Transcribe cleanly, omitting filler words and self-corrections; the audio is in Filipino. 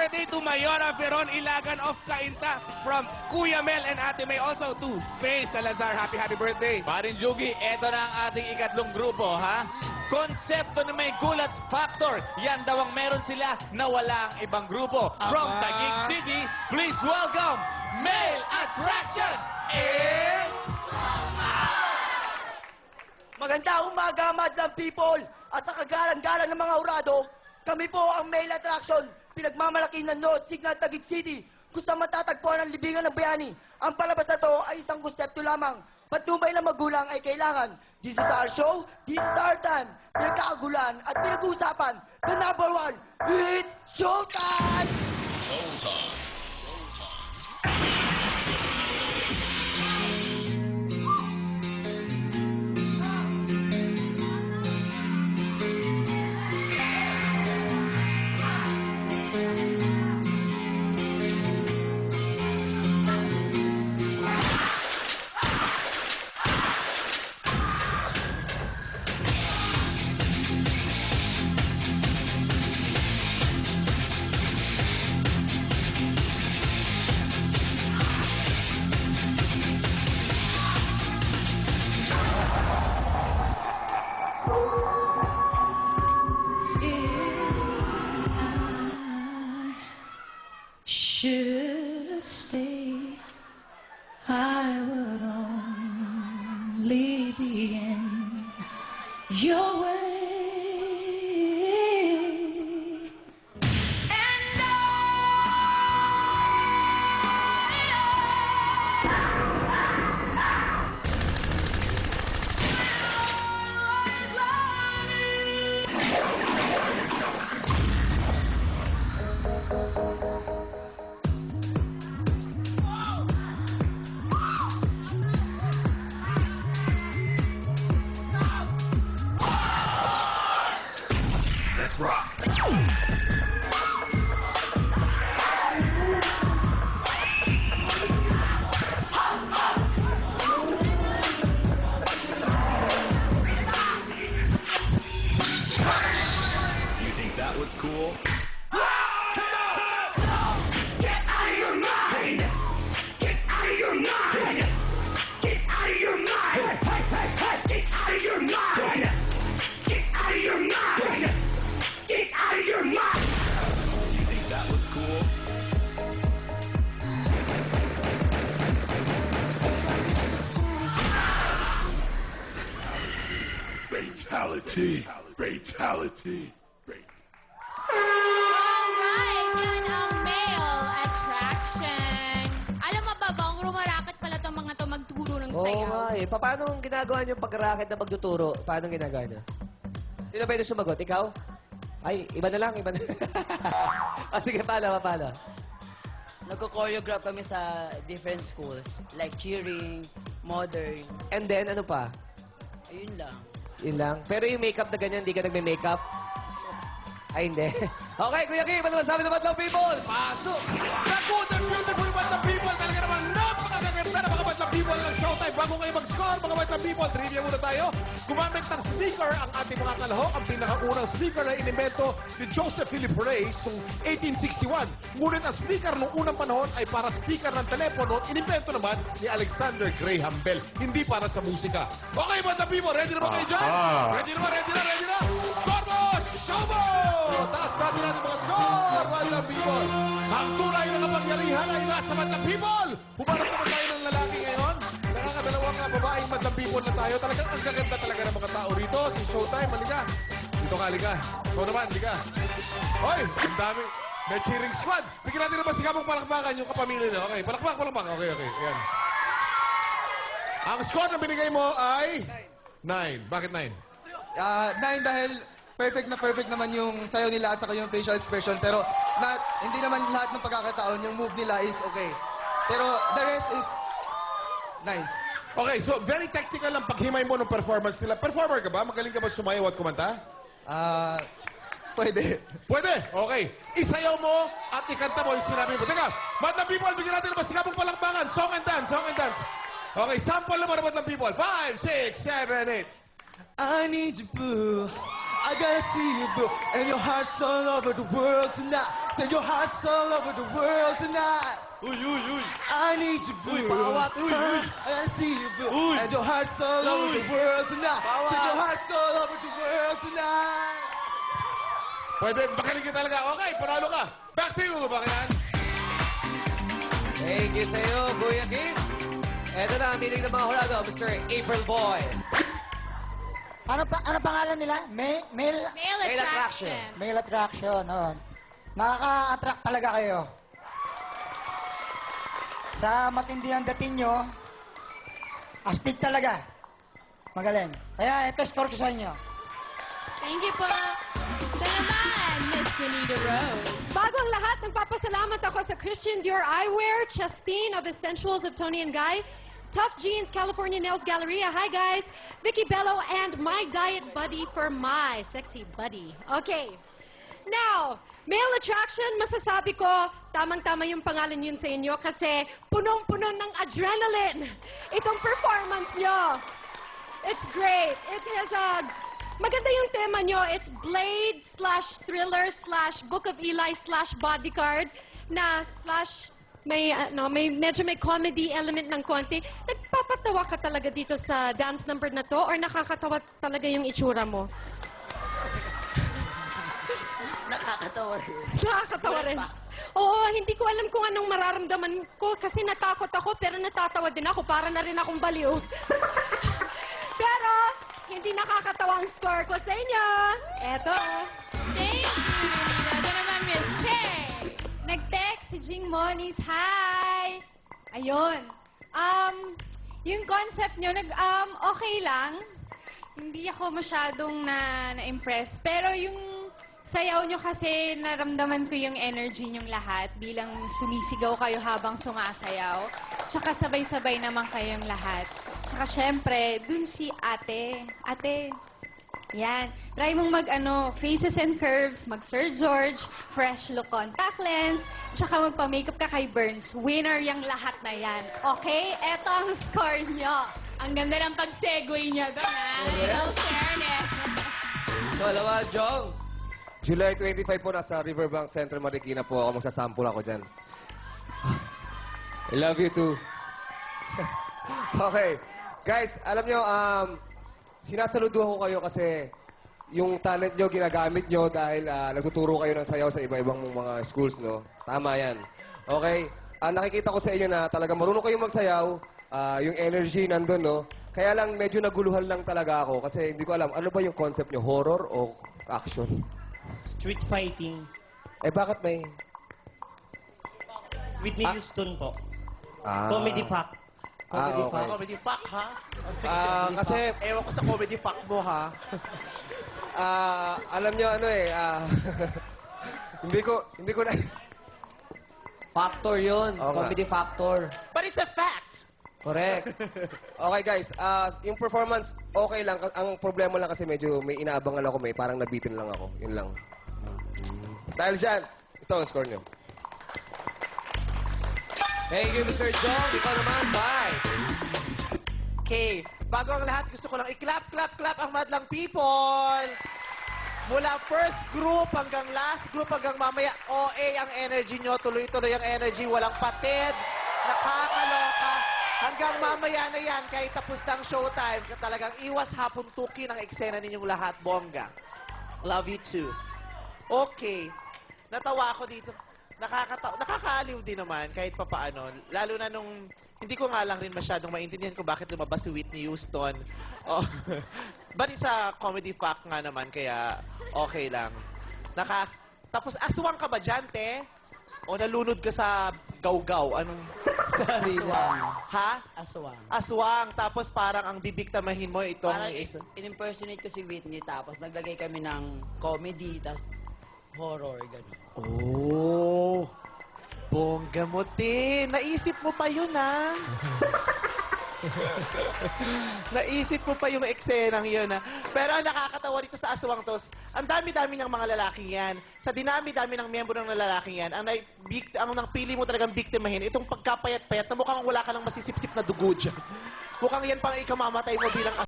birthday to Mayora Veron Ilagan of Cainta from Kuya Mel and Ate May. Also to Faye Salazar. Happy birthday. Parin Jugi, eto na ang ating ikatlong grupo, ha? Konsepto na may gulat factor. Yan daw ang meron sila na walang ibang grupo. From Taguig City, please welcome Male Attraction is... Magandang umaga, madlang people! At sa kagalang-galang ng mga urado, kami po ang Male Attraction, pinagmamalaki ng North Signal Taguig City, kung saan matatagpuan ang libingan ng bayani. Ang palabas na to ay isang konsepto lamang. Patnubay ng magulang ay kailangan. This is our show, this is our time. Pinagkakagulan at pinag-uusapan. The number one, it's showtime! Showtime! Should stay, I would only be in your way. And Let's rock. You think that was cool? Get out of your mind! Get out of your mind! Get out of your mind! Get out of your mind! Get out of your mind! Get out of your mind! You think that was cool? Fatality! Fatality! Alright, yan ang Male Attraction. Alam mo ba, bang rumaraket pala itong mga to magturo ng Oo sayaw? nga eh. Paano ang ginagawa niyo pag-racket na magtuturo? Paano ang ginagawa niyo? Sino ba yung sumagot? Ikaw? Ay, iba na lang, iba na lang. Sige, paano? Nagko-choreograph kami sa different schools, like cheering, modern, And then, ano pa? ayun lang. Yun lang. Pero yung makeup na ganyan, hindi ka nagme-makeup? Ay, hindi. Okay, Kuya Kim, ano masabi ng Madlang People? Pasok! Naku, the beautiful Madlang People! Talaga naman napakagaganda ng mga Madlang People ng Showtime. Bago kayo mag-score, mga Madlang People, trivia muna tayo. Gumamit ng speaker ang ating mga kalahok. Ang pinakaunang speaker na inimbento ni Joseph Philip Reyes noong 1861. Ngunit ang speaker noong unang panahon ay para speaker ng telepono. Inimbento naman ni Alexander Graham Bell. Hindi para sa musika. Okay, Madlang People, ready na ba kayo dyan? Ready na? Score mo! Show mo! Taas natin mga score, Madlang People. Ang tunay na kapangyarihan ay nasa Madlang People. Humarap naman tayo ng lalaki ngayon. Nakakadalawang babaeng Madlang People na tayo. Talagang ang gaganda talaga ng mga tao rito. Si Showtime, halika. Dito ka, halika. Ikaw naman, halika. Hoy, ang dami. May cheering squad. Bigyan natin naman sikapong palakpakan yung kapamilya niyo. Okay, palakpak. Okay. Ayan. Ang score na binigay mo ay 9. Bakit 9? 9 dahil perfect naman yung sayaw nila at saka yung facial expression. Pero hindi naman lahat ng pagkakataon yung move nila is okay. Pero the rest is nice. Okay, so very technical ang paghimay mo ng performance nila. Performer ka ba? Magaling ka ba sumayaw at kumanta? Pwede. Pwede? Okay. Isayaw mo at ikanta mo yung sinabi mo. Teka, Madlang People, bigyan natin ng masigabong palakpakan. Song and dance. Okay, sample naman ng Madlang People. 5, 6, 7, 8. I need you, boo. I gotta see you, boo. And your heart's all over the world tonight. Send your hearts all over the world tonight. I need you, boo. I see you, boo. And your hearts all over the world tonight. Send your hearts all over the world tonight. Pwede, makinig ka talaga. Okay, panalo ka. Back to you, Bakian. Thank you sa iyo, Kuya Kim. Eto na ang tinig ng mga hurado, Mr. April Boy. Ano pangalan nila? Male Attraction. Male attraction, oh. Nakaka-attract talaga kayo. Sa matindi ang dating nyo, astig talaga. Magaling. Kaya ito score ko sa inyo. Thank you po. Ito naman, Miss Donita Rose. Bago ang lahat, nagpapasalamat ako sa Christian Dior Eyewear, Chastine of the Sensuals of Tony and Guy, Tough Jeans, California Nails Galleria, hi guys, Vicky Bello, and My Diet Buddy for my sexy buddy. Okay. Now, male attraction, masasabi ko, tamang-tama yung pangalan yun sa inyo kasi punong-puno ng adrenaline itong performance nyo. It's great. It has a... Maganda yung tema nyo. It's Blade /thriller/Book of Eli /bodyguard na may medyo may comedy element ng konti. Nagpapatawa ka talaga dito sa dance number na to or nakakatawa talaga yung itsura mo? Nakakatawa rin. Nakakatawa rin. Oo, hindi ko alam kung anong mararamdaman ko kasi natakot ako pero natatawa din ako. Para na rin akong baliw. Pero, hindi nakakatawa ang score ko sa inyo. Eto. Thank you, Donita. Ito naman, Miss Kay. Nag-text si Jing Moniz, hi! Ayun. Yung concept nyo, okay lang. Hindi ako masyadong na-impress. Pero yung sayaw nyo kasi, naramdaman ko yung energy nyong lahat bilang sumisigaw kayo habang sumasayaw. Tsaka sabay-sabay naman kayong lahat. Tsaka syempre, dun si ate. Ate, yan. Try mong faces and curves, mag-Sir George, fresh look contact lens, tsaka magpa-makeup ka kay Burns. Winner yung lahat na yan. Okay? Eto ang score nyo. Ang ganda ng pag-segue niya doon, ha? No fairness. Dalawa, Jong. July 25 po, nasa Riverbank Center, Marikina po ako. Magsasample ako dyan. I love you too. Okay. Guys, alam nyo, sinasaluduhan ko kayo kasi yung talent nyo, ginagamit nyo dahil nagtuturo kayo ng sayaw sa iba-ibang mga schools, no? Tama yan. Okay? Nakikita ko sa inyo na talaga marunong kayong magsayaw, yung energy nandun, no? Kaya lang, medyo naguluhan lang talaga ako kasi hindi ko alam, ano ba yung concept nyo? Horror o action? Street fighting. Eh, bakit may... Whitney Houston po. Ah. Comedy fact. Okay. Comedy fuck, ha? Kasi... Ewan ko sa comedy fuck mo, ha? alam nyo, hindi ko na... Factor yun. Oo nga. Comedy factor. But it's a fact! Correct. Okay, guys. Yung performance, okay lang. Ang problema lang kasi medyo may inaabangan ako. Parang nabitin lang ako. Yun lang. Dahil dyan, ito ang score nyo. Thank you, Mr. Jong. Ikaw naman, bye. Okay, bago ang lahat, gusto ko lang i-clap, clap, clap ang madlang people! Mula first group hanggang last group hanggang mamaya, OA ang energy nyo, tuloy-tuloy ang energy, walang patid, nakakaloka. Hanggang mamaya na yan, kahit tapos na ang showtime, talagang iwas hapon tuki ng eksena ninyong lahat, bongga. Love you too. Okay, natawa ako dito. Nakakaaliw din naman kahit papaano. Lalo na nung hindi ko nga lang rin masyadong maintindihan kung bakit lumabas si Whitney Houston. Oh. But it's a comedy fact nga naman, kaya okay lang. Tapos aswang ka ba dyan, te? O nalunod ka sa gaw-gaw? Anong... Aswang. Ha? Aswang. Aswang. Tapos parang ang bibigtamahin mo itong... Parang in-impersonate ko si Whitney, tapos naglagay kami ng comedy, tapos horror, gano'n. Oh, bongga mo, te. Naisip mo pa yun, ha? Naisip mo pa yung eksenang yun, ha? Pero ang nakakatawa dito sa aswang tos, ang dami-dami ng mga lalaking yan. Sa dinami-dami ng miyembro ng lalaking yan, ang napili mo talagang biktimahin, itong pagkapayat-payat na mukhang wala ka ng masisipsip na dugo dyan. Mukhang yan pang ikamamatay mo bilang